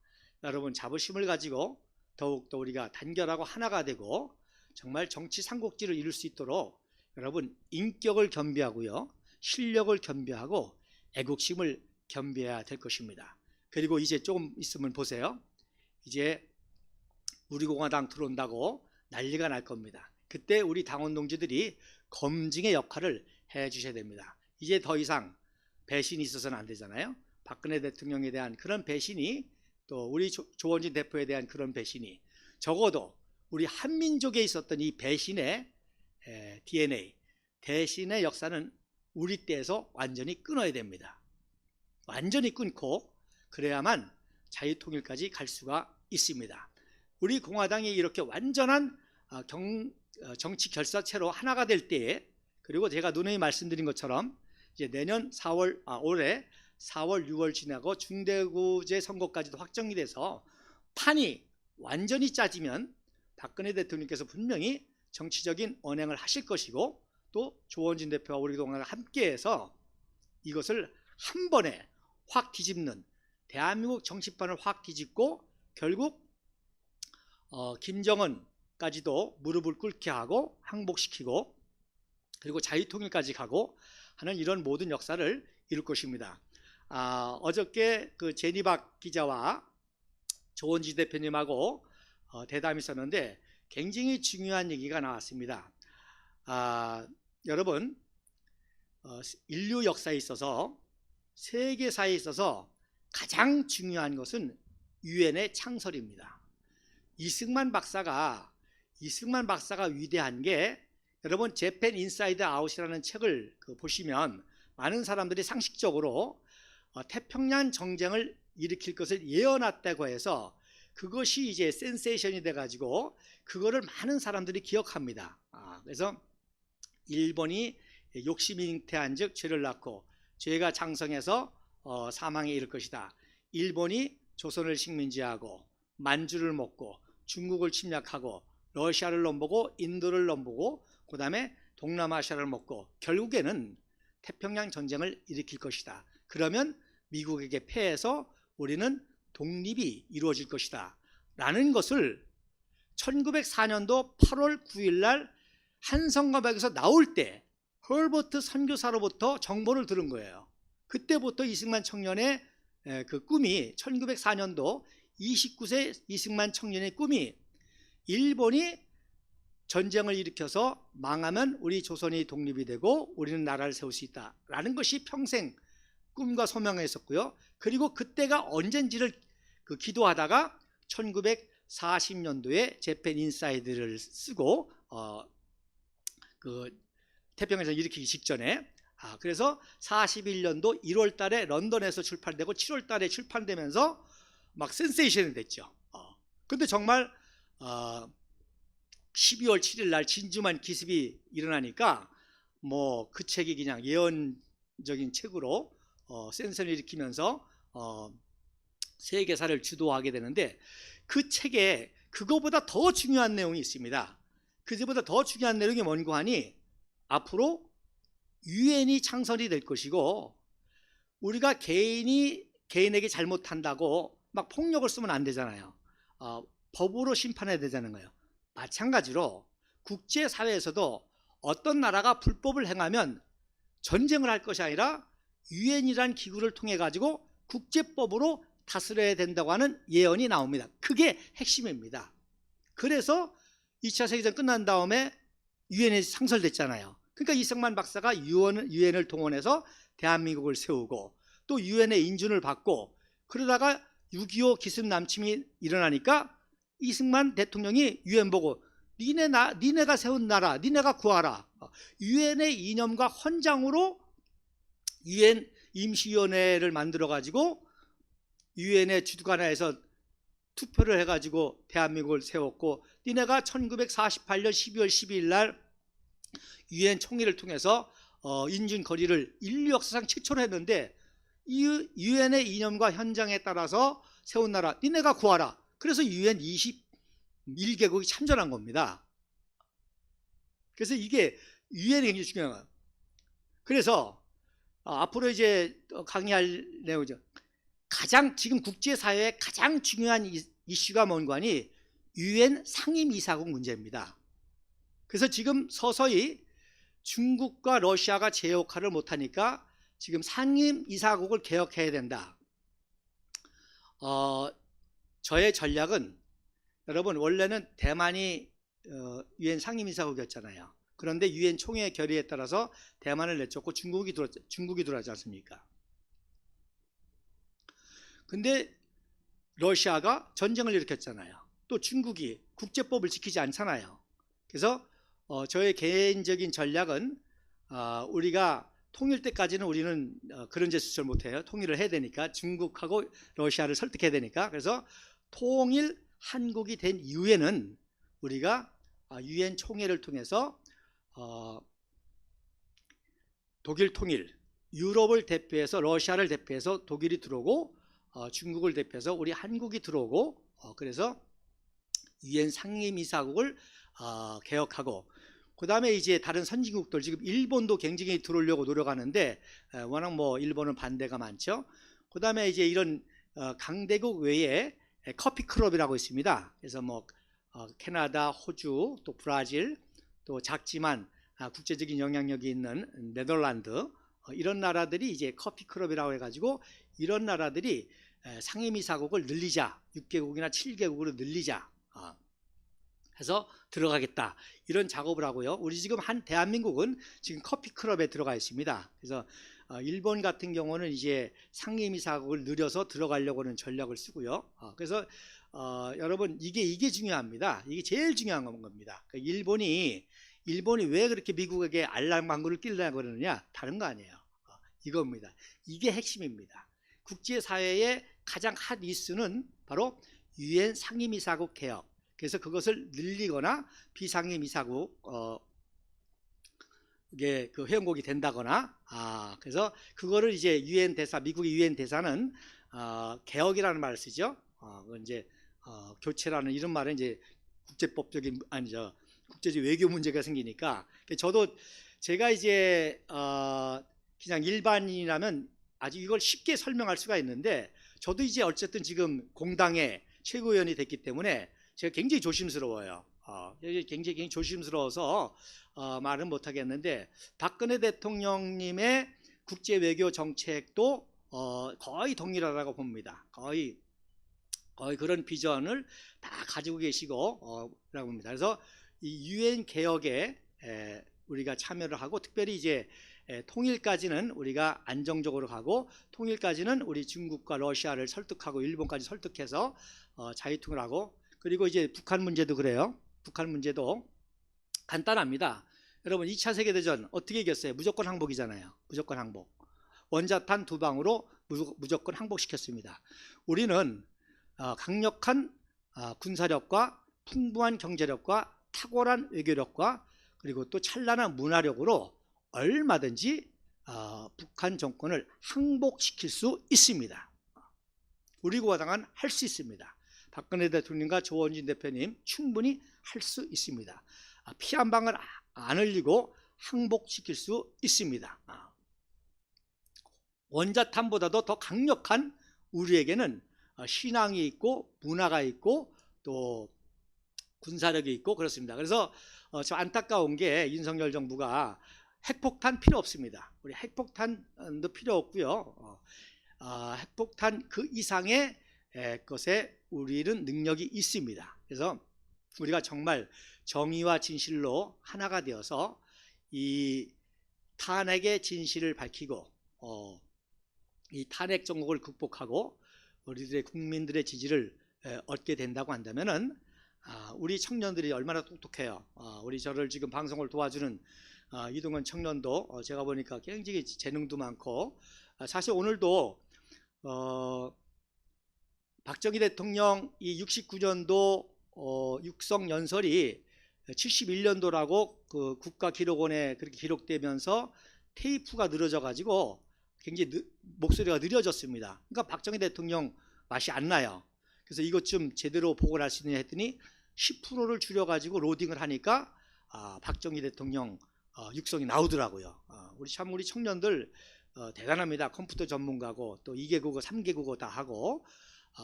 여러분 자부심을 가지고 더욱더 우리가 단결하고 하나가 되고 정말 정치 삼국지를 이룰 수 있도록 여러분 인격을 겸비하고요, 실력을 겸비하고 애국심을 겸비해야 될 것입니다. 그리고 이제 조금 있으면 보세요. 이제 우리 공화당 들어온다고 난리가 날 겁니다. 그때 우리 당원 동지들이 검증의 역할을 해 주셔야 됩니다. 이제 더 이상 배신이 있어서는 안 되잖아요. 박근혜 대통령에 대한 그런 배신이 또 우리 조원진 대표에 대한 그런 배신이 적어도 우리 한민족에 있었던 이 배신의 DNA, 대신의 역사는 우리 때에서 완전히 끊어야 됩니다. 완전히 끊고 그래야만 자유통일까지 갈 수가 있습니다. 우리 공화당이 이렇게 완전한 정치 결사체로 하나가 될 때에, 그리고 제가 누누이 말씀드린 것처럼 이제 내년 4월 올해 4월 6월 지나고 중대구제 선거까지도 확정이 돼서 판이 완전히 짜지면 박근혜 대통령께서 분명히 정치적인 언행을 하실 것이고 또 조원진 대표와 우리 동아가 함께해서 이것을 한 번에 확 뒤집는, 대한민국 정치판을 확 뒤집고 결국 김정은까지도 무릎을 꿇게 하고 항복시키고 그리고 자유통일까지 가고 하는 이런 모든 역사를 이룰 것입니다. 어저께 그 제니박 기자와 조원진 대표님하고 대담이 있었는데 굉장히 중요한 얘기가 나왔습니다. 여러분 인류 역사에 있어서 세계사에 있어서 가장 중요한 것은 유엔의 창설입니다. 이승만 박사가 위대한 게, 여러분 재팬 인사이드 아웃이라는 책을 보시면 많은 사람들이 상식적으로 태평양 전쟁을 일으킬 것을 예언했다고 해서 그것이 이제 센세이션이 돼가지고 그거를 많은 사람들이 기억합니다. 그래서 일본이 욕심이 잉태한즉 죄를 낳고 죄가 장성해서 사망에 이를 것이다. 일본이 조선을 식민지하고 만주를 먹고 중국을 침략하고 러시아를 넘보고 인도를 넘보고 그 다음에 동남아시아를 먹고 결국에는 태평양 전쟁을 일으킬 것이다. 그러면 미국에게 패해서 우리는 독립이 이루어질 것이다 라는 것을 1904년도 8월 9일 날 한성가박에서 나올 때 헐버트 선교사로부터 정보를 들은 거예요. 그때부터 이승만 청년의 그 꿈이, 1904년도 29세 이승만 청년의 꿈이 일본이 전쟁을 일으켜서 망하면 우리 조선이 독립이 되고 우리는 나라를 세울 수 있다라는 것이 평생 꿈과 소명이 있었고요. 그리고 그때가 언젠지를 기도하다가 1940년도에 재팬 인사이드를 쓰고 태평양전 일으키기 직전에 그래서 41년도 1월 달에 런던에서 출판되고 7월 달에 출판되면서 막 센세이션이 됐죠. 근데 정말 12월 7일 날 진주만 기습이 일어나니까 뭐 그 책이 그냥 예언적인 책으로 센세이션을 일으키면서 세계사를 주도하게 되는데, 그 책에 그거보다 더 중요한 내용이 있습니다. 그보다 더 중요한 내용이 뭔고 하니, 앞으로 유엔이 창설이 될 것이고, 우리가 개인에게 잘못한다고 막 폭력을 쓰면 안 되잖아요. 법으로 심판해야 되자는 거예요. 마찬가지로 국제사회에서도 어떤 나라가 불법을 행하면 전쟁을 할 것이 아니라 유엔이라는 기구를 통해 가지고 국제법으로 다스려야 된다고 하는 예언이 나옵니다. 그게 핵심입니다. 그래서 2차 세계대전 끝난 다음에 유엔이 창설됐잖아요. 그러니까 이승만 박사가 유엔을 동원해서 대한민국을 세우고, 또 유엔의 인준을 받고, 그러다가 6.25 기습 남침이 일어나니까 이승만 대통령이 유엔 보고 니네가 세운 나라 니네가 구하라. 유엔의 이념과 헌장으로 유엔 임시위원회를 만들어 가지고 유엔의 주관하에서 투표를 해가지고 대한민국을 세웠고, 니네가 1948년 12월 12일 날 유엔 총회를 통해서 인준 거리를 인류 역사상 최초로 했는데, 이 유엔의 이념과 현장에 따라서 세운 나라 니네가 구하라. 그래서 유엔 21개국이 참전한 겁니다. 그래서 이게 유엔이 굉장히 중요한 거예요. 그래서 앞으로 이제 강의할 내용이죠. 지금 국제사회의 가장 중요한 이슈가 뭔가 하니 유엔 상임이사국 문제입니다. 그래서 지금 서서히 중국과 러시아가 제 역할을 못하니까 지금 상임이사국을 개혁해야 된다. 저의 전략은, 여러분 원래는 대만이 유엔 상임이사국이었잖아요. 그런데 유엔 총회 결의에 따라서 대만을 내쫓고 중국이 들어왔지 않습니까? 근데 러시아가 전쟁을 일으켰잖아요. 또 중국이 국제법을 지키지 않잖아요. 그래서 저의 개인적인 전략은, 우리가 통일 때까지는 우리는 그런 제스처를 못해요. 통일을 해야 되니까, 중국하고 러시아를 설득해야 되니까. 그래서 통일 한국이 된 이후에는 우리가 유엔 총회를 통해서 독일 통일, 유럽을 대표해서 러시아를 대표해서 독일이 들어오고, 중국을 대표해서 우리 한국이 들어오고, 그래서 유엔 상임이사국을 개혁하고, 그 다음에 이제 다른 선진국들, 지금 일본도 굉장히 들어오려고 노력하는데 워낙 뭐 일본은 반대가 많죠. 그 다음에 이제 이런 강대국 외에 커피 클럽이라고 있습니다. 그래서 뭐 캐나다, 호주, 또 브라질, 또 작지만 국제적인 영향력이 있는 네덜란드, 이런 나라들이 이제 커피 클럽이라고 해가지고, 이런 나라들이 상임이사국을 늘리자, 6개국이나 7개국으로 늘리자 해서 들어가겠다, 이런 작업을 하고요. 우리 지금 대한민국은 지금 커피 클럽에 들어가 있습니다. 그래서 일본 같은 경우는 이제 상임이사국을 늘려서 들어가려고 하는 전략을 쓰고요. 그래서 여러분 이게 중요합니다. 이게 제일 중요한 겁니다. 그러니까 일본이 왜 그렇게 미국에게 알랑방구를 끼려고 그러느냐, 다른 거 아니에요. 이겁니다. 이게 핵심입니다. 국제사회의 가장 핫 이슈는 바로 유엔 상임이사국 개혁. 그래서 그것을 늘리거나 비상임이사국 이게 회원국이 된다거나, 그래서 그거를 이제 유엔 대사, 미국의 유엔 대사는 개혁이라는 말을 쓰죠. 이제 교체라는 이런 말은 이제 국제법적인, 아니죠, 국제적 외교 문제가 생기니까. 제가 이제 그냥 일반인이라면 아주 이걸 쉽게 설명할 수가 있는데, 저도 이제 어쨌든 지금 공당의 최고위원이 됐기 때문에 제가 굉장히 조심스러워요. 굉장히 조심스러워서 말은 못하겠는데, 박근혜 대통령님의 국제 외교 정책도 거의 동일하다고 봅니다. 거의 그런 비전을 다 가지고 계시고 라고 봅니다. 그래서 이 유엔 개혁에 우리가 참여를 하고, 특별히 이제 통일까지는 우리가 안정적으로 가고, 통일까지는 우리 중국과 러시아를 설득하고 일본까지 설득해서 자유통일을 하고, 그리고 이제 북한 문제도 그래요. 북한 문제도 간단합니다. 여러분 2차 세계대전 어떻게 이겼어요? 무조건 항복이잖아요. 무조건 항복. 원자탄 2방으로 무조건 항복시켰습니다. 우리는 강력한 군사력과 풍부한 경제력과 탁월한 외교력과 그리고 또 찬란한 문화력으로 얼마든지 북한 정권을 항복시킬 수 있습니다. 우리 고당은 할 수 있습니다. 박근혜 대통령과 조원진 대표님 충분히 할 수 있습니다. 피 한 방울 안 흘리고 항복시킬 수 있습니다. 원자탄보다도 더 강력한 우리에게는 신앙이 있고 문화가 있고 또 군사력이 있고 그렇습니다. 그래서 좀 안타까운 게 윤석열 정부가 핵폭탄 필요 없습니다. 우리 핵폭탄도 필요 없고요. 핵폭탄 그 이상의 것에 우리는 능력이 있습니다. 그래서 우리가 정말 정의와 진실로 하나가 되어서 이 탄핵의 진실을 밝히고 이 탄핵 정국을 극복하고 우리들의 국민들의 지지를 얻게 된다고 한다면은 우리 청년들이 얼마나 똑똑해요. 우리 저를 지금 방송을 도와주는 이동건 청년도 제가 보니까 굉장히 재능도 많고 사실 오늘도 박정희 대통령 이 69년도 육성연설이 71년도라고 그 국가기록원에 그렇게 기록되면서 테이프가 늘어져 가지고 굉장히 목소리가 느려졌습니다. 그러니까 박정희 대통령 맛이 안 나요. 그래서 이것 좀 제대로 보고를 할 수 있느냐 했더니 10%를 줄여가지고 로딩을 하니까 박정희 대통령 육성이 나오더라고요. 우리 청년들 대단합니다. 컴퓨터 전문가고 또 2개 국어 3개 국어 다 하고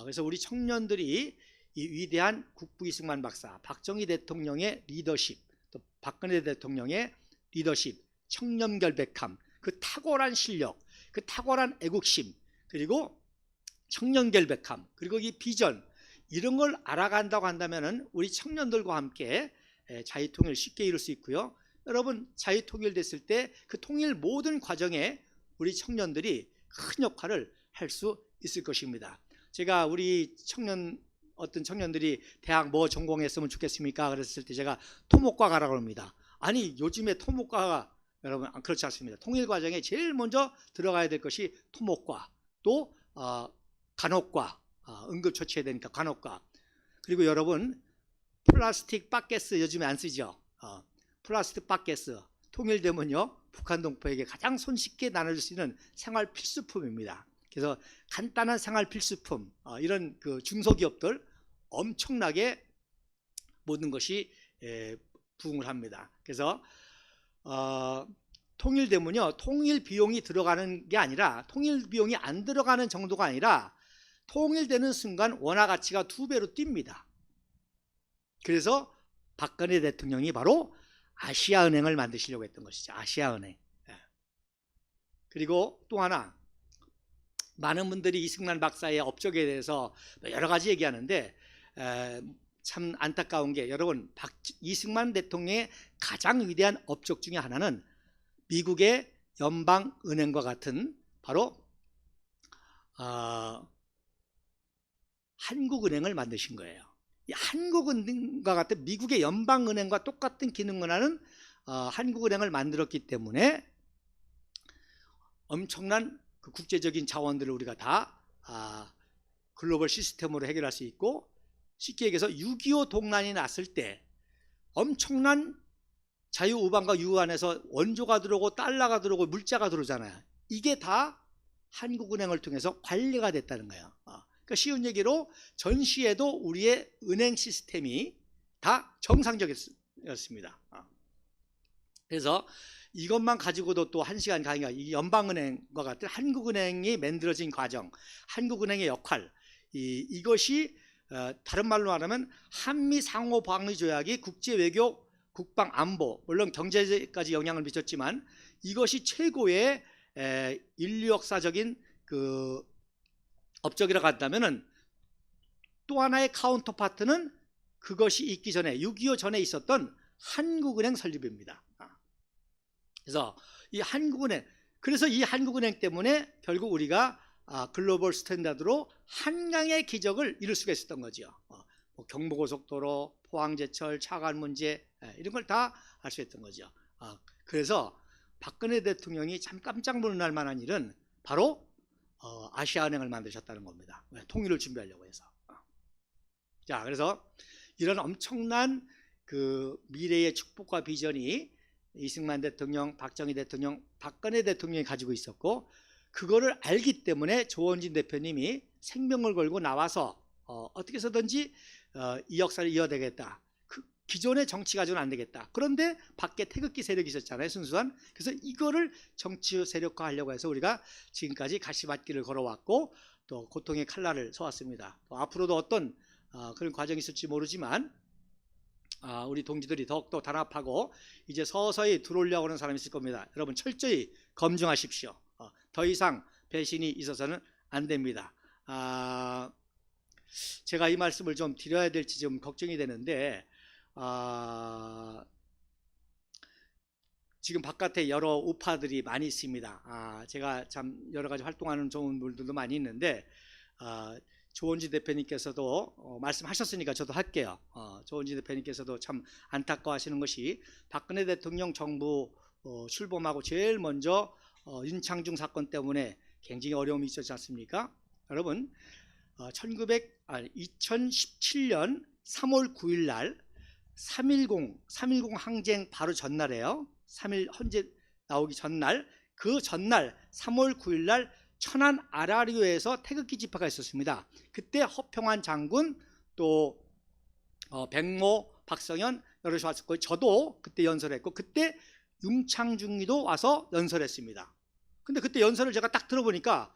그래서 우리 청년들이 이 위대한 국부 이승만 박사 박정희 대통령의 리더십 또 박근혜 대통령의 리더십 청렴결백함 그 탁월한 실력 그 탁월한 애국심 그리고 청렴결백함 그리고 이 비전 이런 걸 알아간다고 한다면은 우리 청년들과 함께 자유통일 쉽게 이룰 수 있고요. 여러분 자유통일 됐을 때 그 통일 모든 과정에 우리 청년들이 큰 역할을 할 수 있을 것입니다. 제가 우리 어떤 청년들이 대학 뭐 전공했으면 좋겠습니까? 그랬을 때 제가 토목과 가라고 합니다. 아니 요즘에 토목과가 여러분 그렇지 않습니다. 통일 과정에 제일 먼저 들어가야 될 것이 토목과 또 간혹과 응급처치해야 되니까 간혹과 그리고 여러분 플라스틱 바게스 요즘에 안 쓰죠. 플라스틱 바게스 통일되면요 북한 동포에게 가장 손쉽게 나눠줄 수 있는 생활 필수품입니다. 그래서 간단한 생활 필수품 이런 그 중소기업들 엄청나게 모든 것이 부응을 합니다. 그래서 통일되면요 통일 비용이 들어가는 게 아니라 통일 비용이 안 들어가는 정도가 아니라 통일되는 순간 원화 가치가 2배로 뜁니다. 그래서 박근혜 대통령이 바로 아시아은행을 만드시려고 했던 것이죠. 아시아은행. 그리고 또 하나 많은 분들이 이승만 박사의 업적에 대해서 여러 가지 얘기하는데 참 안타까운 게 여러분 이승만 대통령의 가장 위대한 업적 중에 하나는 미국의 연방은행과 같은 바로 한국은행을 만드신 거예요. 이 한국은행과 같은 미국의 연방은행과 똑같은 기능을 하는 한국은행을 만들었기 때문에 엄청난 그 국제적인 자원들을 우리가 다 글로벌 시스템으로 해결할 수 있고 쉽게 얘기해서 6.25 동란이 났을 때 엄청난 자유우방과 유한에서 원조가 들어오고 달러가 들어오고 물자가 들어오잖아요. 이게 다 한국은행을 통해서 관리가 됐다는 거예요. 그러니까 쉬운 얘기로 전시에도 우리의 은행 시스템이 다 정상적이었습니다. 그래서 이것만 가지고도 또 1시간 강의가 이 연방은행과 같은 한국은행이 만들어진 과정, 한국은행의 역할 이것이 다른 말로 말하면 한미 상호 방위 조약이 국제 외교, 국방 안보 물론 경제까지 영향을 미쳤지만 이것이 최고의 인류 역사적인 그 업적이라고 한다면은 또 하나의 카운터파트는 그것이 있기 전에 6.25 전에 있었던 한국은행 설립입니다. 그래서 이 한국은행, 그래서 이 한국은행 때문에 결국 우리가 글로벌 스탠다드로 한강의 기적을 이룰 수가 있었던 거죠. 뭐 경부고속도로, 포항제철, 차관 문제 이런 걸 다 할 수 있던 거죠. 그래서 박근혜 대통령이 참 깜짝 놀랄 만한 일은 바로 아시아은행을 만드셨다는 겁니다. 통일을 준비하려고 해서. 자, 그래서 이런 엄청난 그 미래의 축복과 비전이 이승만 대통령, 박정희 대통령, 박근혜 대통령이 가지고 있었고, 그거를 알기 때문에 조원진 대표님이 생명을 걸고 나와서 어떻게 해서든지 이 역사를 이어되겠다. 그 기존의 정치 가지고는 안 되겠다. 그런데 밖에 태극기 세력이 있었잖아요, 순수한. 그래서 이거를 정치 세력화하려고 해서 우리가 지금까지 가시밭길을 걸어왔고 또 고통의 칼날을 서왔습니다. 또 앞으로도 어떤 그런 과정이 있을지 모르지만 우리 동지들이 더욱더 단합하고 이제 서서히 들어오려고 하는 사람이 있을 겁니다. 여러분 철저히 검증하십시오. 더 이상 배신이 있어서는 안 됩니다. 제가 이 말씀을 좀 드려야 될지 좀 걱정이 되는데 지금 바깥에 여러 우파들이 많이 있습니다. 제가 참 여러 가지 활동하는 좋은 분들도 많이 있는데 조원진 대표님께서도 말씀하셨으니까 저도 할게요. 조원진 대표님께서도 참 안타까워하시는 것이 박근혜 대통령 정부 출범하고 제일 먼저 윤창중 사건 때문에 굉장히 어려움이 있었지 않습니까? 여러분 2017년 3월 9일 날 3.10 항쟁 바로 전날에요. 3일 헌재 나오기 전날, 그 전날 3월 9일 날 천안 아라리오에서 태극기 집회가 있었습니다. 그때 허평환 장군 또 백모, 박성현 여럿이 왔었고 저도 그때 연설했고 그때 윤창중이도 와서 연설했습니다. 근데 그때 연설을 제가 딱 들어보니까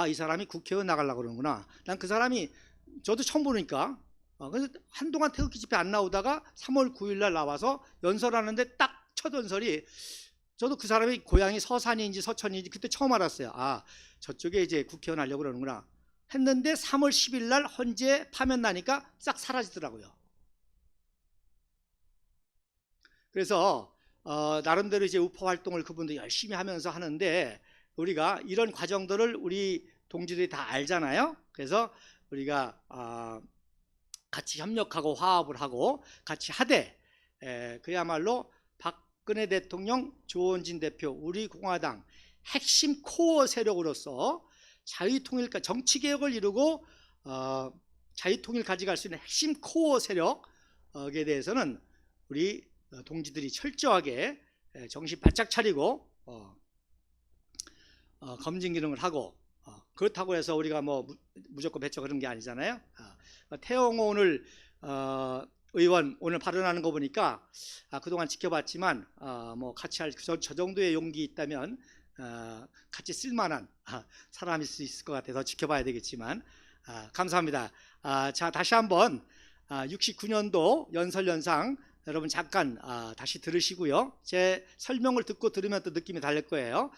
이 사람이 국회의원 나가려고 그러는구나. 난 그 사람이 저도 처음 보니까 그래서 한동안 태극기 집회 안 나오다가 3월 9일 날 나와서 연설하는데 딱 첫 연설이 저도 그 사람이 고향이 서산인지 서천인지 그때 처음 알았어요. 저쪽에 이제 국회의원 하려고 그러는구나 했는데 3월 10일 날 헌재 파면 나니까 싹 사라지더라고요. 그래서 나름대로 이제 우파 활동을 그분도 열심히 하면서 하는데 우리가 이런 과정들을 우리 동지들이 다 알잖아요. 그래서 우리가 같이 협력하고 화합을 하고 같이 하되 그야말로 박근혜 대통령, 조원진 대표, 우리 공화당 핵심 코어 세력으로서 자유통일과 정치개혁을 이루고 자유통일 가져갈 수 있는 핵심 코어 세력에 대해서는 우리 동지들이 철저하게 정신 바짝 차리고 검증 기능을 하고 그렇다고 해서 우리가 뭐 무조건 배척 그런 게 아니잖아요. 태영호 오늘 의원 오늘 발언하는 거 보니까 그동안 지켜봤지만 뭐 같이 할 저 정도의 용기 있다면 같이 쓸만한 사람일 수 있을 것 같아서 지켜봐야 되겠지만 감사합니다. 자 다시 한번 69년도 연설연상 여러분 잠깐 다시 들으시고요. 제 설명을 듣고 들으면 또 느낌이 다를 거예요.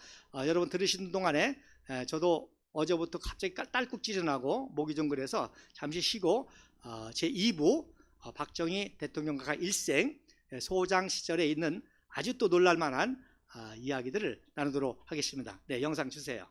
여러분 들으시는 동안에 저도 어제부터 갑자기 딸꾹질이 나고 목이 좀 그래서 잠시 쉬고 제 2부 박정희 대통령과 일생 소장 시절에 있는 아주 또 놀랄만한 이야기들을 나누도록 하겠습니다. 네, 영상 주세요.